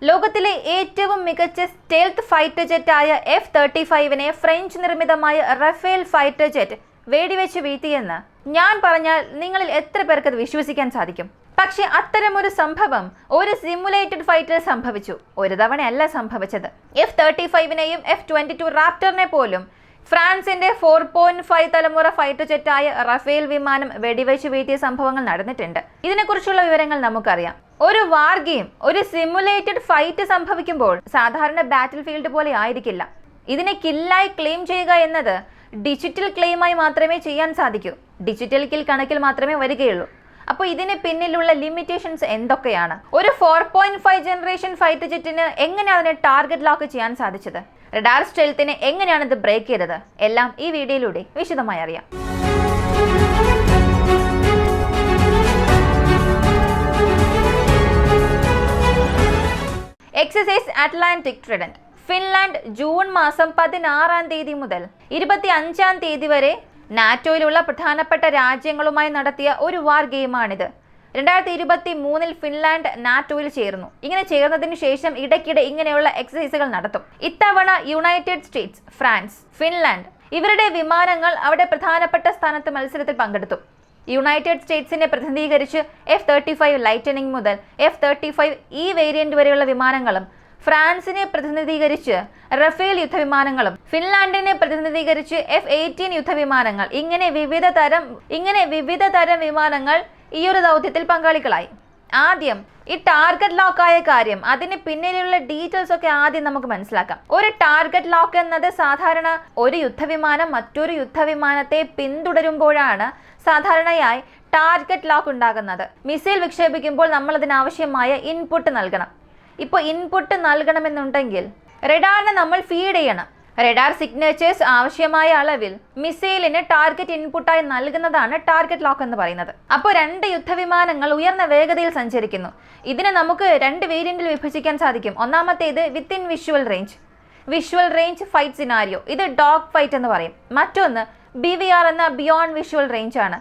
ലോകത്തിലെ ഏറ്റവും മികച്ച സ്റ്റെൽത്ത് ഫൈറ്റർ ജെറ്റായ F-35നെ ഫ്രഞ്ച് നിർമ്മിതമായ റഫേൽ ഫൈറ്റർ ജെറ്റ് വെടിവെച്ച് വീഴ്ത്തിയെന്ന് ഞാൻ പറഞ്ഞാൽ നിങ്ങളിൽ എത്ര പേർക്ക് അത് വിശ്വസിക്കാൻ സാധിക്കും? പക്ഷെ അത്തരമൊരു സംഭവം ഒരു സിമുലേറ്റഡ് ഫൈറ്റർ സംഭവിച്ചു. ഒരു തവണയല്ല സംഭവിച്ചത്. F-35നെയും F-22 റാപ്റ്ററിനെ പോലും ഫ്രാൻസിന്റെ 4.5 തലമുറ ഫൈറ്റർ ജെറ്റായ റഫേൽ വിമാനം വെടിവെച്ച് വീഴ്ത്തിയ സംഭവങ്ങൾ നടന്നിട്ടുണ്ട്. ഇതിനെക്കുറിച്ചുള്ള വിവരങ്ങൾ നമുക്കറിയാം. ഒരു വാർ ഗെയിം, ഒരു സിമുലേറ്റഡ് ഫൈറ്റ് സംഭവിക്കുമ്പോൾ സാധാരണ ബാറ്റിൽ ഫീൽഡ് പോലെ ആയിരിക്കില്ല. ഇതിനെ കില്ലായി ക്ലെയിം ചെയ്യുക എന്നത് ഡിജിറ്റൽ ക്ലെയിമായി മാത്രമേ ചെയ്യാൻ സാധിക്കൂ. ഡിജിറ്റൽ കിൽ കണക്കിൽ മാത്രമേ വരികയുള്ളൂ. അപ്പോൾ ഇതിന് പിന്നിലുള്ള ലിമിറ്റേഷൻസ് എന്തൊക്കെയാണ്? ഒരു 4.5 ജനറേഷൻ ഫൈറ്റർ ജെറ്റിന് എങ്ങനെയാണ് അതിനെ ടാർഗറ്റ് ലോക്ക് ചെയ്യാൻ സാധിച്ചത്? റഡാർ സ്റ്റെൽത്തിനെ എങ്ങനെയാണ് ഇത് ബ്രേക്ക് ചെയ്തത്? എല്ലാം ഈ വീഡിയോയിലൂടെ വിശദമായി അറിയാം. Exercise Atlantic trident Finland June മാസം 16 മുതൽ 25 വരെ നാറ്റോയിലുള്ള പ്രധാനപ്പെട്ട രാജ്യങ്ങളുമായി നടത്തിയ ഒരു വാർ ഗെയിമാണിത്. 2023 ഫിൻലാൻഡ് നാറ്റോയിൽ ചേർന്നു. ഇങ്ങനെ ചേർന്നതിന് ശേഷം ഇടയ്ക്കിടെ ഇങ്ങനെയുള്ള എക്സസൈസുകൾ നടത്തും. ഇത്തവണ യുണൈറ്റഡ് സ്റ്റേറ്റ്സ്, ഫ്രാൻസ്, ഫിൻലാൻഡ് ഇവരുടെ വിമാനങ്ങൾ അവിടെ പ്രധാനപ്പെട്ട സ്ഥാനത്ത് മത്സരത്തിൽ പങ്കെടുത്തു. യുണൈറ്റഡ് സ്റ്റേറ്റ്സിനെ പ്രതിനിധീകരിച്ച് F-35 ലൈറ്റനിങ് മുതൽ F-35 ഈ വേരിയന്റ് വരെയുള്ള വിമാനങ്ങളും, ഫ്രാൻസിനെ പ്രതിനിധീകരിച്ച് റഫേൽ യുദ്ധവിമാനങ്ങളും, ഫിൻലാൻഡിനെ പ്രതിനിധീകരിച്ച് F-18 യുദ്ധവിമാനങ്ങൾ, ഇങ്ങനെ വിവിധ തരം വിമാനങ്ങൾ ഈ ഒരു ദൗത്യത്തിൽ പങ്കാളികളായി. ആദ്യം ഈ ടാർഗറ്റ് ലോക്കായ കാര്യം, അതിന് പിന്നിലുള്ള ഡീറ്റെയിൽസ് ഒക്കെ ആദ്യം നമുക്ക് മനസ്സിലാക്കാം. ഒരു ടാർഗറ്റ് ലോക്ക് എന്നത് സാധാരണ ഒരു യുദ്ധവിമാനം മറ്റൊരു യുദ്ധവിമാനത്തെ പിന്തുടരുമ്പോഴാണ് സാധാരണയായി ടാർഗറ്റ് ലോക്ക് ഉണ്ടാകുന്നത്. മിസൈൽ വിക്ഷേപിക്കുമ്പോൾ നമ്മൾ അതിനാവശ്യമായ ഇൻപുട്ട് നൽകണം. ഇപ്പോൾ ഇൻപുട്ട് നൽകണമെന്നുണ്ടെങ്കിൽ റഡാറിനെ നമ്മൾ ഫീഡ് ചെയ്യണം. റഡാർ സിഗ്നേച്ചേഴ്സ് ആവശ്യമായ അളവിൽ മിസൈലിന് ടാർഗറ്റ് ഇൻപുട്ടായി നൽകുന്നതാണ് ടാർഗറ്റ് ലോക്ക് എന്ന് പറയുന്നത്. അപ്പോൾ 2 യുദ്ധവിമാനങ്ങൾ ഉയർന്ന വേഗതയിൽ സഞ്ചരിക്കുന്നു. ഇതിനെ നമുക്ക് 2 വേരിയന്റിൽ വിഭജിക്കാൻ സാധിക്കും. ഒന്നാമത്തേത് within visual range fight scenario, ഇത് ഡോഗ് ഫൈറ്റ് എന്ന് പറയും. മറ്റൊന്ന് BVR എന്ന ബിയോണ്ട് വിഷ്വൽ റേഞ്ച് ആണ്.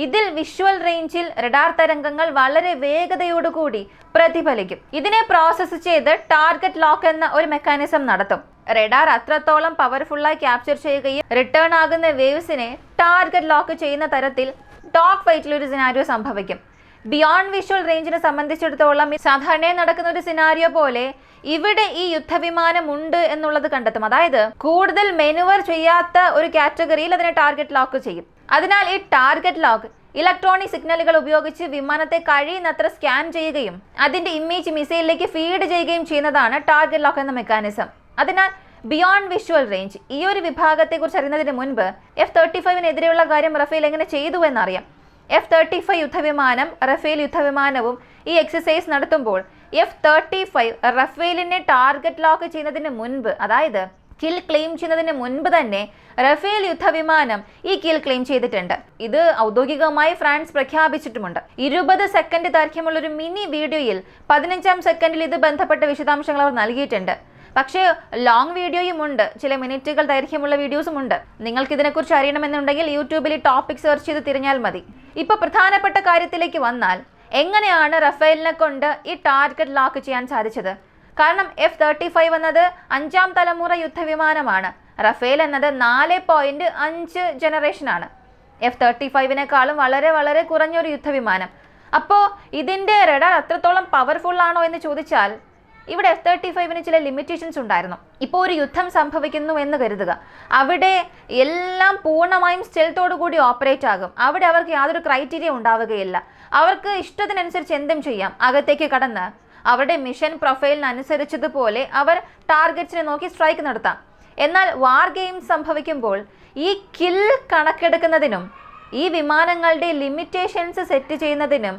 ഇതിൽ വിഷ്വൽ റേഞ്ചിൽ റഡാർ തരംഗങ്ങൾ വളരെ വേഗതയോടുകൂടി പ്രതിഫലിക്കും. ഇതിനെ പ്രോസസ്സ് ചെയ്ത് ടാർഗറ്റ് ലോക്ക് എന്ന ഒരു മെക്കാനിസം നടത്തും. റഡാർ അത്രത്തോളം പവർഫുള്ളായി ക്യാപ്ചർ ചെയ്യുകയും റിട്ടേൺ ആകുന്ന വേവ്സിനെ ടാർഗറ്റ് ലോക്ക് ചെയ്യുന്ന തരത്തിൽ ഡോഗ് ഫൈറ്റിൽ ഒരു സിനാരിയോ സംഭവിക്കും. ബിയോണ്ട് വിഷ്വൽ റേഞ്ചിനെ സംബന്ധിച്ചിടത്തോളം സാധാരണയായി നടക്കുന്ന ഒരു സിനാരിയോ പോലെ ഇവിടെ ഈ യുദ്ധവിമാനം ഉണ്ട് എന്നുള്ളത് കണ്ടെത്തും. അതായത് കൂടുതൽ മെനുവർ ചെയ്യാത്ത ഒരു കാറ്റഗറിയിൽ അതിനെ ടാർഗറ്റ് ലോക്ക് ചെയ്യും. അതിനാൽ ഈ ടാർഗറ്റ് ലോക്ക് ഇലക്ട്രോണിക് സിഗ്നലുകൾ ഉപയോഗിച്ച് വിമാനത്തെ കഴിയുന്നത്ര സ്കാൻ ചെയ്യുകയും അതിന്റെ ഇമേജ് മിസൈലിലേക്ക് ഫീഡ് ചെയ്യുകയും ചെയ്യുന്നതാണ് ടാർഗറ്റ് ലോക്ക് എന്ന മെക്കാനിസം. അതിനാൽ ബിയോണ്ട് വിഷ്വൽ റേഞ്ച് ഈ ഒരു വിഭാഗത്തെക്കുറിച്ച് അറിയുന്നതിന് മുൻപ് F-35-നെതിരെയുള്ള കാര്യം റഫേൽ എങ്ങനെ ചെയ്തു എന്നറിയാം. F-35 യുദ്ധവിമാനം റഫേൽ യുദ്ധവിമാനവും ഈ എക്സസൈസ് നടത്തുമ്പോൾ F-35 റഫേലിനെ ടാർഗറ്റ് ലോക്ക് ചെയ്യുന്നതിന് മുൻപ്, അതായത് കിൽ ക്ലെയിം ചെയ്യുന്നതിന് മുൻപ് തന്നെ റഫേൽ യുദ്ധവിമാനം ഈ കിൽ ക്ലെയിം ചെയ്തിട്ടുണ്ട്. ഇത് ഔദ്യോഗികമായി ഫ്രാൻസ് പ്രഖ്യാപിച്ചിട്ടുമുണ്ട്. 20 സെക്കൻഡ് ദൈർഘ്യമുള്ള ഒരു മിനി വീഡിയോയിൽ 15ാം സെക്കൻഡിൽ ഇത് ബന്ധപ്പെട്ട വിശദാംശങ്ങൾ അവർ നൽകിയിട്ടുണ്ട്. പക്ഷേ ലോങ് വീഡിയോയും ഉണ്ട്, ചില മിനിറ്റുകൾ ദൈർഘ്യമുള്ള വീഡിയോസും ഉണ്ട്. നിങ്ങൾക്ക് ഇതിനെക്കുറിച്ച് അറിയണമെന്നുണ്ടെങ്കിൽ യൂട്യൂബിൽ ഈ ടോപ്പിക് സെർച്ച് ചെയ്ത് തിരഞ്ഞാൽ മതി. ഇപ്പോൾ പ്രധാനപ്പെട്ട കാര്യത്തിലേക്ക് വന്നാൽ, എങ്ങനെയാണ് റഫേലിനെ കൊണ്ട് ഈ ടാർഗറ്റ് ലോക്ക് ചെയ്യാൻ സാധിച്ചത്? കാരണം F-35 എന്നത് 5ാം തലമുറ യുദ്ധവിമാനമാണ്. റഫേൽ എന്നത് 4.5 ജനറേഷനാണ്. F-35-നേക്കാളും വളരെ വളരെ കുറഞ്ഞൊരു യുദ്ധവിമാനം. അപ്പോൾ ഇതിൻ്റെ റഡാർ അത്രത്തോളം പവർഫുൾ ആണോ എന്ന് ചോദിച്ചാൽ ഇവിടെ F-35-ന് ചില ലിമിറ്റേഷൻസ് ഉണ്ടായിരുന്നു. ഇപ്പോൾ ഒരു യുദ്ധം സംഭവിക്കുന്നു എന്ന് കരുതുക. അവിടെ എല്ലാം പൂർണ്ണമായും സ്റ്റെൽത്തോടു കൂടി ഓപ്പറേറ്റ് ആകും. അവിടെ അവർക്ക് യാതൊരു ക്രൈറ്റീരിയ ഉണ്ടാവുകയില്ല. അവർക്ക് ഇഷ്ടത്തിനനുസരിച്ച് എന്തും ചെയ്യാം. അകത്തേക്ക് കടന്ന് അവരുടെ മിഷൻ പ്രൊഫൈലിനനുസരിച്ചതുപോലെ അവർ ടാർഗറ്റ്സിനെ നോക്കി സ്ട്രൈക്ക് നടത്താം. എന്നാൽ വാർ ഗെയിം സംഭവിക്കുമ്പോൾ ഈ കിൽ കണക്കെടുക്കുന്നതിനും ഈ വിമാനങ്ങളുടെ ലിമിറ്റേഷൻസ് സെറ്റ് ചെയ്യുന്നതിനും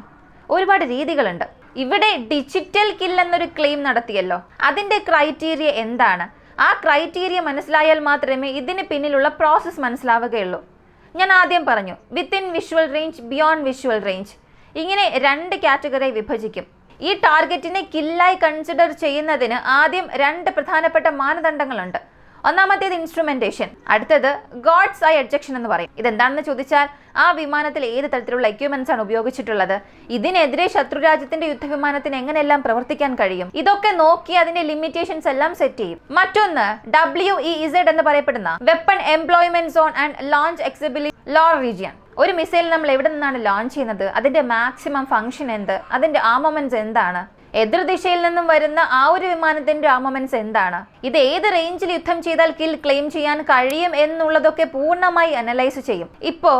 ഒരുപാട് രീതികളുണ്ട്. ഇവിടെ ഡിജിറ്റൽ കിൽ എന്നൊരു ക്ലെയിം നടത്തിയല്ലോ, അതിൻ്റെ ക്രൈറ്റീരിയ എന്താണ്? ആ ക്രൈറ്റീരിയ മനസ്സിലായാൽ മാത്രമേ ഇതിന് പിന്നിലുള്ള പ്രോസസ്സ് മനസ്സിലാവുകയുള്ളൂ. ഞാൻ ആദ്യം പറഞ്ഞു within visual range, beyond visual range, ഇങ്ങനെ 2 കാറ്റഗറി വിഭജിക്കും. ഈ ടാർഗറ്റിനെ കില്ലായി കൺസിഡർ ചെയ്യുന്നതിന് ആദ്യം 2 പ്രധാനപ്പെട്ട മാനദണ്ഡങ്ങളുണ്ട്. ഒന്നാമത്തേത് ഇൻസ്ട്രുമെന്റേഷൻ, അടുത്തത് ഗോഡ്സ് ഐ എഡ്ജക്ഷൻ എന്ന് പറയും. ഇതെന്താണെന്ന് ചോദിച്ചാൽ ആ വിമാനത്തിൽ ഏത് തരത്തിലുള്ള എക്യുപ്മെന്റ്സ് ആണ് ഉപയോഗിച്ചിട്ടുള്ളത്, ഇതിനെതിരെ ശത്രുരാജ്യത്തിന്റെ യുദ്ധവിമാനത്തിന് എങ്ങനെയെല്ലാം പ്രവർത്തിക്കാൻ കഴിയും, ഇതൊക്കെ നോക്കി അതിന്റെ ലിമിറ്റേഷൻസ് എല്ലാം സെറ്റ് ചെയ്യും. മറ്റൊന്ന് WEZ എന്ന് പറയപ്പെടുന്ന weapon employment zone and launch acceptability low region. ഒരു മിസൈൽ നമ്മൾ എവിടെ നിന്നാണ് ലോഞ്ച് ചെയ്യുന്നത്, അതിന്റെ മാക്സിമം ഫംഗ്ഷൻ എന്ത്, അതിന്റെ ആർമമെന്റ്സ് എന്താണ്, എതിർദിശയിൽ നിന്നും വരുന്ന ആ ഒരു വിമാനത്തിന്റെ ആർമമെന്റ്സ് എന്താണ്, ഇത് ഏത് റേഞ്ചിൽ യുദ്ധം ചെയ്താൽ കിൽ ക്ലെയിം ചെയ്യാൻ കഴിയും എന്നുള്ളതൊക്കെ പൂർണ്ണമായി അനലൈസ് ചെയ്യും. ഇപ്പോ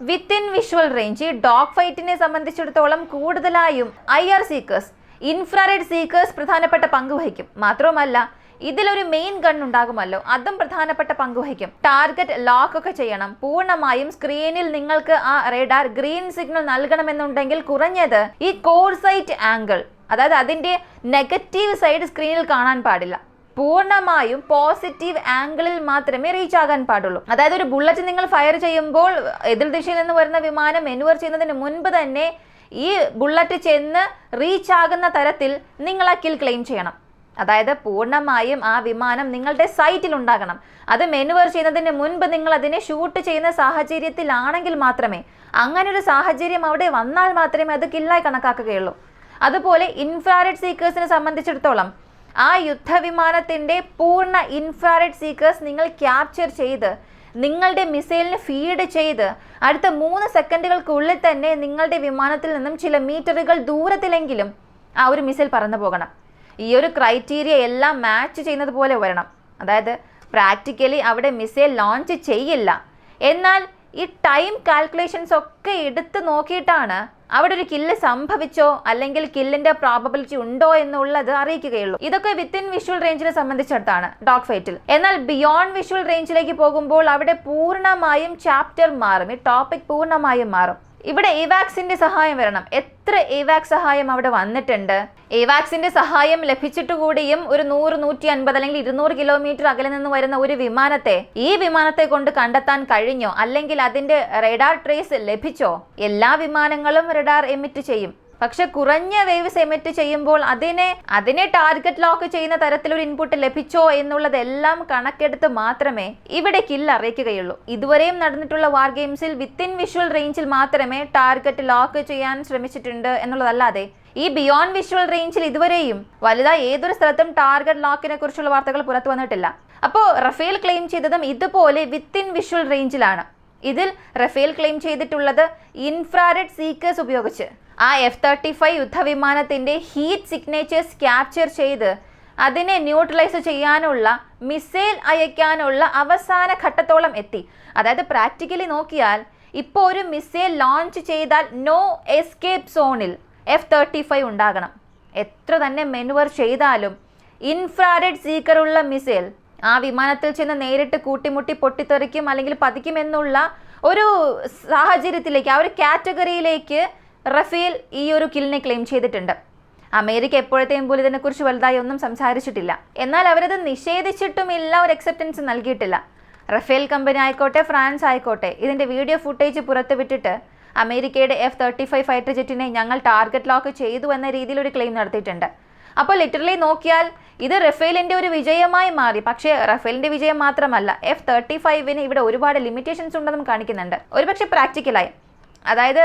വിത്തിൻ വിഷ്വൽ റേഞ്ച് ഡോഗ് ഫൈറ്റിനെ സംബന്ധിച്ചിടത്തോളം കൂടുതലായും IR സീക്കേഴ്സ്, ഇൻഫ്രാറെഡ് സീക്കേഴ്സ് പ്രധാനപ്പെട്ട പങ്ക് വഹിക്കും. മാത്രവുമല്ല ഇതിലൊരു മെയിൻ ഗൺ ഉണ്ടാകുമല്ലോ, അതും പ്രധാനപ്പെട്ട പങ്ക് വഹിക്കും. ടാർഗറ്റ് ലോക്ക് ഒക്കെ ചെയ്യണം. പൂർണ്ണമായും സ്ക്രീനിൽ നിങ്ങൾക്ക് ആ റേഡാർ ഗ്രീൻ സിഗ്നൽ നൽകണമെന്നുണ്ടെങ്കിൽ കുറഞ്ഞത് ഈ കോർസൈറ്റ് ആംഗിൾ, അതായത് അതിന്റെ നെഗറ്റീവ് സൈഡ് സ്ക്രീനിൽ കാണാൻ പാടില്ല. പൂർണ്ണമായും പോസിറ്റീവ് ആംഗിളിൽ മാത്രമേ റീച്ച് ആകാൻ പാടുള്ളൂ. അതായത് ഒരു ബുള്ളറ്റ് നിങ്ങൾ ഫയർ ചെയ്യുമ്പോൾ എതിർദിശയിൽ നിന്ന് വരുന്ന വിമാനം മെനുവർ ചെയ്യുന്നതിന് മുൻപ് തന്നെ ഈ ബുള്ളറ്റ് ചെന്ന് റീച്ച് ആകുന്ന തരത്തിൽ നിങ്ങൾ ആ കിൽ ക്ലെയിം ചെയ്യണം. അതായത് പൂർണ്ണമായും ആ വിമാനം നിങ്ങളുടെ സൈറ്റിൽ ഉണ്ടാകണം. അത് മെനുവർ ചെയ്യുന്നതിന് മുൻപ് നിങ്ങൾ അതിനെ ഷൂട്ട് ചെയ്യുന്ന സാഹചര്യത്തിലാണെങ്കിൽ മാത്രമേ, അങ്ങനെ ഒരു സാഹചര്യം അവിടെ വന്നാൽ മാത്രമേ അത് കില്ലായി കണക്കാക്കുകയുള്ളൂ. അതുപോലെ ഇൻഫ്രാറെഡ് സീക്കേഴ്സിനെ സംബന്ധിച്ചിടത്തോളം ആ യുദ്ധവിമാനത്തിന്റെ പൂർണ്ണ ഇൻഫ്രാറെഡ് സീക്കേഴ്സ് നിങ്ങൾ ക്യാപ്ചർ ചെയ്ത് നിങ്ങളുടെ മിസൈലിന് ഫീഡ് ചെയ്ത് അടുത്ത 3 സെക്കൻഡുകൾക്കുള്ളിൽ തന്നെ നിങ്ങളുടെ വിമാനത്തിൽ നിന്നും ചില മീറ്ററുകൾ ദൂരത്തിലെങ്കിലും ആ ഒരു മിസൈൽ പറന്നു പോകണം. ഈ ഒരു ക്രൈറ്റീരിയ എല്ലാം മാച്ച് ചെയ്യുന്നത് പോലെ വരണം. അതായത് പ്രാക്ടിക്കലി അവിടെ മിസൈൽ ലോഞ്ച് ചെയ്യില്ല, എന്നാൽ ഈ ടൈം കാൽക്കുലേഷൻസ് ഒക്കെ എടുത്ത് നോക്കിയിട്ടാണ് അവിടെ ഒരു കില്ല് സംഭവിച്ചോ അല്ലെങ്കിൽ കില്ലിന്റെ പ്രോബബിലിറ്റി ഉണ്ടോ എന്നുള്ളത് അറിയിക്കുകയുള്ളൂ. ഇതൊക്കെ വിത്തിൻ വിഷ്വൽ റേഞ്ചിനെ സംബന്ധിച്ചിടത്താണ് ഡോഗ് ഫൈറ്റിൽ. എന്നാൽ ബിയോണ്ട് വിഷ്വൽ റേഞ്ചിലേക്ക് പോകുമ്പോൾ അവിടെ പൂർണ്ണമായും ചാപ്റ്റർ മാറും, ഈ ടോപ്പിക് പൂർണ്ണമായും മാറും. ഇവിടെ എവാക്സിന്റെ സഹായം വരണം. എത്ര എവാക്സ് സഹായം അവിടെ വന്നിട്ടുണ്ട്. എവാക്സിന്റെ സഹായം ലഭിച്ചിട്ട് കൂടിയും ഒരു 100, 150 അല്ലെങ്കിൽ 200 കിലോമീറ്റർ അകലെ നിന്ന് വരുന്ന ഒരു വിമാനത്തെ ഈ വിമാനത്തെ കൊണ്ട് കണ്ടെത്താൻ കഴിഞ്ഞോ, അല്ലെങ്കിൽ അതിന്റെ റഡാർ ട്രേസ് ലഭിച്ചോ? എല്ലാ വിമാനങ്ങളും റഡാർ എമിറ്റ് ചെയ്യും, പക്ഷെ കുറഞ്ഞ വേവ്സ് എമിറ്റ് ചെയ്യുമ്പോൾ അതിനെ ടാർഗറ്റ് ലോക്ക് ചെയ്യുന്ന തരത്തിലൊരു ഇൻപുട്ട് ലഭിച്ചോ എന്നുള്ളതെല്ലാം കണക്കെടുത്ത് മാത്രമേ ഇവിടെ കില്ല് അറിയിക്കുകയുള്ളൂ. ഇതുവരെയും നടന്നിട്ടുള്ള വാർ ഗെയിംസിൽ വിത്തിൻ വിഷ്വൽ റേഞ്ചിൽ മാത്രമേ ടാർഗറ്റ് ലോക്ക് ചെയ്യാൻ ശ്രമിച്ചിട്ടുണ്ട് എന്നുള്ളതല്ലാതെ ഈ ബിയോണ്ട് വിഷ്വൽ റേഞ്ചിൽ ഇതുവരെയും വലുതായി ഏതൊരു സ്ഥലത്തും ടാർഗറ്റ് ലോക്കിനെ കുറിച്ചുള്ള വാർത്തകൾ പുറത്തു വന്നിട്ടില്ല. അപ്പോൾ റഫേൽ ക്ലെയിം ചെയ്തതും ഇതുപോലെ വിത്തിൻ വിഷ്വൽ റേഞ്ചിലാണ്. ഇതിൽ റഫേൽ ക്ലെയിം ചെയ്തിട്ടുള്ളത് ഇൻഫ്രാറെഡ് സീക്കേഴ്സ് ഉപയോഗിച്ച് ആ F-35 യുദ്ധവിമാനത്തിന്റെ ഹീറ്റ് സിഗ്നേച്ചേഴ്സ് ക്യാപ്ചർ ചെയ്ത് അതിനെ ന്യൂട്രലൈസ് ചെയ്യാനുള്ള മിസൈൽ അയക്കാനുള്ള അവസാന ഘട്ടത്തോളം എത്തി. അതായത് പ്രാക്ടിക്കലി നോക്കിയാൽ ഇപ്പോൾ ഒരു മിസൈൽ ലോഞ്ച് ചെയ്താൽ നോ എസ്കേപ്പ് സോണിൽ F-35 ഉണ്ടാകണം. എത്ര തന്നെ മെനുവർ ചെയ്താലും ഇൻഫ്രാറെഡ് സീക്കറുള്ള മിസൈൽ ആ വിമാനത്തിൽ ചെന്ന് നേരിട്ട് കൂട്ടിമുട്ടി പൊട്ടിത്തെറിക്കും അല്ലെങ്കിൽ പതിക്കുമെന്നുള്ള ഒരു സാഹചര്യത്തിലേക്ക്, ആ ഒരു കാറ്റഗറിയിലേക്ക് റഫേൽ ഈ ഒരു കില്ലിനെ ക്ലെയിം ചെയ്തിട്ടുണ്ട്. അമേരിക്ക എപ്പോഴത്തെയും പോലും ഇതിനെക്കുറിച്ച് വലുതായി ഒന്നും സംസാരിച്ചിട്ടില്ല. എന്നാൽ അവരത് നിഷേധിച്ചിട്ടുമില്ല, ഒരു അക്സെപ്റ്റൻസ് നൽകിയിട്ടില്ല. റഫേൽ കമ്പനി ആയിക്കോട്ടെ ഫ്രാൻസ് ആയിക്കോട്ടെ ഇതിൻ്റെ വീഡിയോ ഫുട്ടേജ് പുറത്തുവിട്ടിട്ട് അമേരിക്കയുടെ F-35 ഫൈറ്റർ ജെറ്റിനെ ഞങ്ങൾ ടാർഗറ്റ് ലോക്ക് ചെയ്തു എന്ന രീതിയിൽ ഒരു ക്ലെയിം നടത്തിയിട്ടുണ്ട്. അപ്പോൾ ലിറ്ററലി നോക്കിയാൽ ഇത് റഫേലിൻ്റെ ഒരു വിജയമായി മാറി. പക്ഷേ റഫേലിൻ്റെ വിജയം മാത്രമല്ല, F-35 ഇവിടെ ഒരുപാട് ലിമിറ്റേഷൻസ് ഉണ്ടെന്നും കാണിക്കുന്നുണ്ട്. ഒരുപക്ഷെ പ്രാക്ടിക്കലായി, അതായത്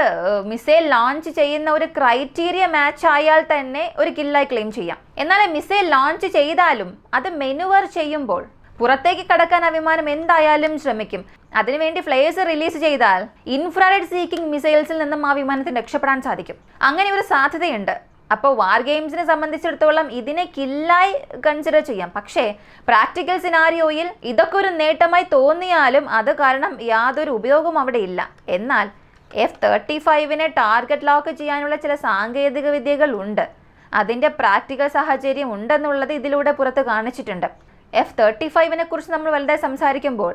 മിസൈൽ ലോഞ്ച് ചെയ്യുന്ന ഒരു ക്രൈറ്റീരിയ മാച്ച് ആയാൽ തന്നെ ഒരു കില്ലായി ക്ലെയിം ചെയ്യാം. എന്നാൽ മിസൈൽ ലോഞ്ച് ചെയ്താലും അത് മെനുവർ ചെയ്യുമ്പോൾ പുറത്തേക്ക് കടക്കാൻ ആ വിമാനം എന്തായാലും ശ്രമിക്കും. അതിനുവേണ്ടി ഫ്ലെയർസ് റിലീസ് ചെയ്താൽ ഇൻഫ്രാറെഡ് സീക്കിംഗ് മിസൈൽസിൽ നിന്നും ആ വിമാനത്തിന് രക്ഷപ്പെടാൻ സാധിക്കും. അങ്ങനെ ഒരു സാധ്യതയുണ്ട്. അപ്പോൾ വാർ ഗെയിംസിനെ സംബന്ധിച്ചിടത്തോളം ഇതിനെ കില്ലായി കൺസിഡർ ചെയ്യാം. പക്ഷേ പ്രാക്ടിക്കൽ സിനാരിയോയിൽ ഇതൊക്കെ ഒരു നേട്ടമായി തോന്നിയാലും അത് കാരണം യാതൊരു ഉപയോഗവും അവിടെ ഇല്ല. എന്നാൽ F-35 ടാർഗറ്റ് ലോക്ക് ചെയ്യാനുള്ള ചില സാങ്കേതിക വിദ്യകൾ ഉണ്ട്, അതിൻ്റെ പ്രാക്ടിക്കൽ സാഹചര്യം ഉണ്ടെന്നുള്ളത് ഇതിലൂടെ പുറത്ത് കാണിച്ചിട്ടുണ്ട്. F-35 കുറിച്ച് നമ്മൾ വലുതായി സംസാരിക്കുമ്പോൾ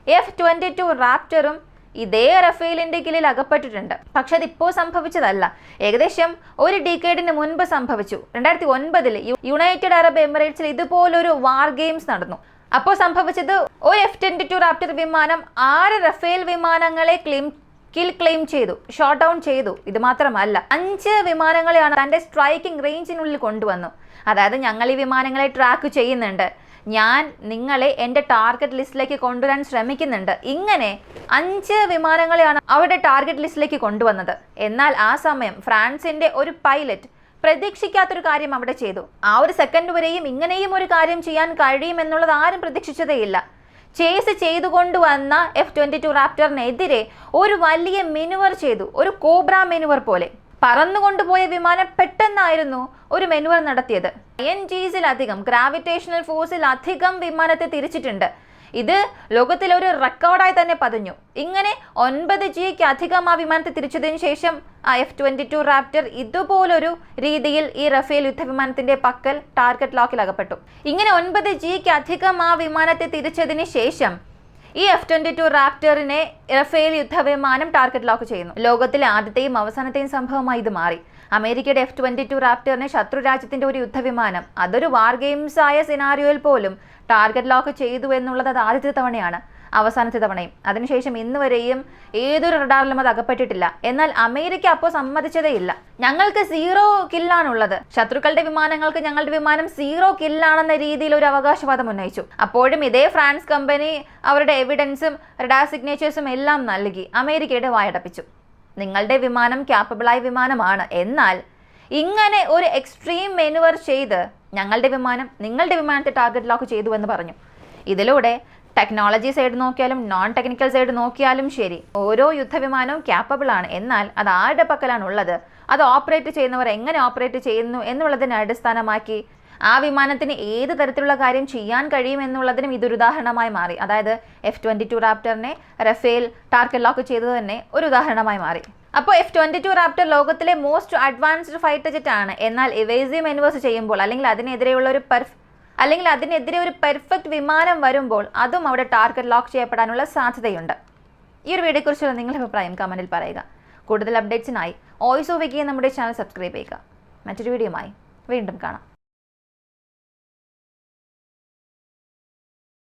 F-22 റാപ്റ്ററും ഇതേ റഫേലിൻ്റെ കീഴിൽ അകപ്പെട്ടിട്ടുണ്ട്. പക്ഷെ അതിപ്പോൾ സംഭവിച്ചതല്ല, ഏകദേശം ഒരു ഡിക്കേഡിന് മുൻപ് സംഭവിച്ചു. 2009 യുണൈറ്റഡ് അറബ് എമിറേറ്റ്സിൽ ഇതുപോലൊരു വാർ ഗെയിംസ് നടന്നു. അപ്പോൾ സംഭവിച്ചത് ഒരു F-22 റാപ്റ്റർ വിമാനം 6 റഫേൽ വിമാനങ്ങളെ കിൽ ക്ലെയിം ചെയ്തു, ഷോട്ട് ഡൗൺ ചെയ്തു. ഇത് മാത്രമല്ല 5 വിമാനങ്ങളെയാണ് തൻ്റെ സ്ട്രൈക്കിംഗ് റേഞ്ചിനുള്ളിൽ കൊണ്ടുവന്നു. അതായത് ഞങ്ങൾ ഈ വിമാനങ്ങളെ ട്രാക്ക് ചെയ്യുന്നുണ്ട്, ഞാൻ നിങ്ങളെ എൻ്റെ ടാർഗറ്റ് ലിസ്റ്റിലേക്ക് കൊണ്ടുവരാൻ ശ്രമിക്കുന്നുണ്ട്. ഇങ്ങനെ 5 വിമാനങ്ങളെയാണ് അവരുടെ ടാർഗറ്റ് ലിസ്റ്റിലേക്ക് കൊണ്ടുവന്നത്. എന്നാൽ ആ സമയം ഫ്രാൻസിന്റെ ഒരു പൈലറ്റ് പ്രതീക്ഷിക്കാത്തൊരു കാര്യം അവിടെ ചെയ്തു. ആ ഒരു സെക്കൻഡ് വരെയും ഇങ്ങനെയും ഒരു കാര്യം ചെയ്യാൻ കഴിയുമെന്നുള്ളത് ആരും പ്രതീക്ഷിച്ചതേയില്ല. ചേസ് ചെയ്തുകൊണ്ടുവന്ന F-22 റാപ്റ്ററിനെതിരെ ഒരു വലിയ മെനുവർ ചെയ്തു, ഒരു കോബ്ര മെനുവർ പോലെ. പറന്നുകൊണ്ടുപോയ വിമാനം പെട്ടെന്നായിരുന്നു ഒരു മെനുവർ നടത്തിയത്. INGസിലധികം ഗ്രാവിറ്റേഷണൽ ഫോഴ്സിലധികം വിമാനത്തെ തിരിച്ചിട്ടുണ്ട്. ഇത് ലോകത്തിലെ ഒരു റെക്കോർഡായി തന്നെ പതിഞ്ഞു. ഇങ്ങനെ 9Gക്ക് അധികം ആ വിമാനത്തെ തിരിച്ചതിന് ശേഷം ആ F-22 റാപ്റ്റർ ഇതുപോലൊരു രീതിയിൽ ഈ റഫേൽ യുദ്ധവിമാനത്തിന്റെ പക്കൽ ടാർഗറ്റ് ലോക്കിൽ അകപ്പെട്ടു. ഇങ്ങനെ 9Gക്ക് അധികം ആ വിമാനത്തെ തിരിച്ചതിന് ശേഷം ഈ F-22 റാപ്റ്ററിനെ റഫേൽ യുദ്ധവിമാനം ടാർഗറ്റ് ലോക്ക് ചെയ്യുന്നു. ലോകത്തിലെ ആദ്യത്തെയും അവസാനത്തെയും സംഭവമായി ഇത് മാറി. അമേരിക്കയുടെ F-22 റാപ്റ്ററിനെ ശത്രു രാജ്യത്തിന്റെ ഒരു യുദ്ധവിമാനം, അതൊരു വാർ ഗെയിംസ് ആയ സിനാരിയോയിൽ പോലും ടാർഗറ്റ് ലോക്ക് ചെയ്തു എന്നുള്ളത് അത് ആദ്യത്തെ തവണയാണ്, അവസാനത്തെ തവണയും. അതിനുശേഷം ഇന്ന് വരെയും ഏതൊരു റഡാറിലും അത് അകപ്പെട്ടിട്ടില്ല. എന്നാൽ അമേരിക്ക അപ്പോൾ സമ്മതിച്ചതേയില്ല. ഞങ്ങൾക്ക് 0 കില്ലാണുള്ളത്, ശത്രുക്കളുടെ വിമാനങ്ങൾക്ക് ഞങ്ങളുടെ വിമാനം 0 കില്ലാണെന്ന രീതിയിൽ ഒരു അവകാശവാദം ഉന്നയിച്ചു. അപ്പോഴും ഇതേ ഫ്രാൻസ് കമ്പനി അവരുടെ എവിഡൻസും റഡാർ സിഗ്നേച്ചേഴ്സും എല്ലാം നൽകി അമേരിക്കയുടെ വായടപ്പിച്ചു. നിങ്ങളുടെ വിമാനം ക്യാപ്പബിളായ വിമാനമാണ്, എന്നാൽ ഇങ്ങനെ ഒരു എക്സ്ട്രീം മെനുവർ ചെയ്ത് ഞങ്ങളുടെ വിമാനം നിങ്ങളുടെ വിമാനത്തെ ടാർഗറ്റ് ലോക്ക് ചെയ്തു എന്ന് പറഞ്ഞു. ഇതിലൂടെ ടെക്നോളജി സൈഡ് നോക്കിയാലും നോൺ ടെക്നിക്കൽ സൈഡ് നോക്കിയാലും ശരി, ഓരോ യുദ്ധവിമാനവും ക്യാപ്പബിൾ ആണ്. എന്നാൽ അത് ആരുടെ പക്കലാണ് ഉള്ളത്, അത് ഓപ്പറേറ്റ് ചെയ്യുന്നവർ എങ്ങനെ ഓപ്പറേറ്റ് ചെയ്യുന്നു എന്നുള്ളതിനെ അടിസ്ഥാനമാക്കി ആ വിമാനത്തിന് ഏത് തരത്തിലുള്ള കാര്യം ചെയ്യാൻ കഴിയും എന്നുള്ളതിനും ഇതൊരു ഉദാഹരണമായി മാറി. അതായത് F-22 റാപ്റ്ററിനെ റഫേൽ ടാർഗറ്റ് ലോക്ക് ചെയ്തത് തന്നെ ഒരു ഉദാഹരണമായി മാറി. അപ്പോൾ F-22 റാപ്റ്റർ ലോകത്തിലെ മോസ്റ്റ് അഡ്വാൻസ്ഡ് ഫൈറ്റർ ജെറ്റ് ആണ്. എന്നാൽ ഇവേസീവ് മെനുവേഴ്സ് ചെയ്യുമ്പോൾ അല്ലെങ്കിൽ അതിനെതിരെ ഒരു പെർഫെക്റ്റ് വിമാനം വരുമ്പോൾ അതും അവിടെ ടാർഗറ്റ് ലോക്ക് ചെയ്യപ്പെടാനുള്ള സാധ്യതയുണ്ട്. ഈ ഒരു വീഡിയോയെക്കുറിച്ചുള്ള നിങ്ങളുടെ അഭിപ്രായം കമന്റിൽ പറയുക. കൂടുതൽ അപ്ഡേറ്റ്സിനായി വോയിസ് ഓഫ് വിക്കിയെ നമ്മുടെ ചാനൽ സബ്സ്ക്രൈബ് ചെയ്യുക. മറ്റൊരു വീഡിയോയുമായി വീണ്ടും കാണാം.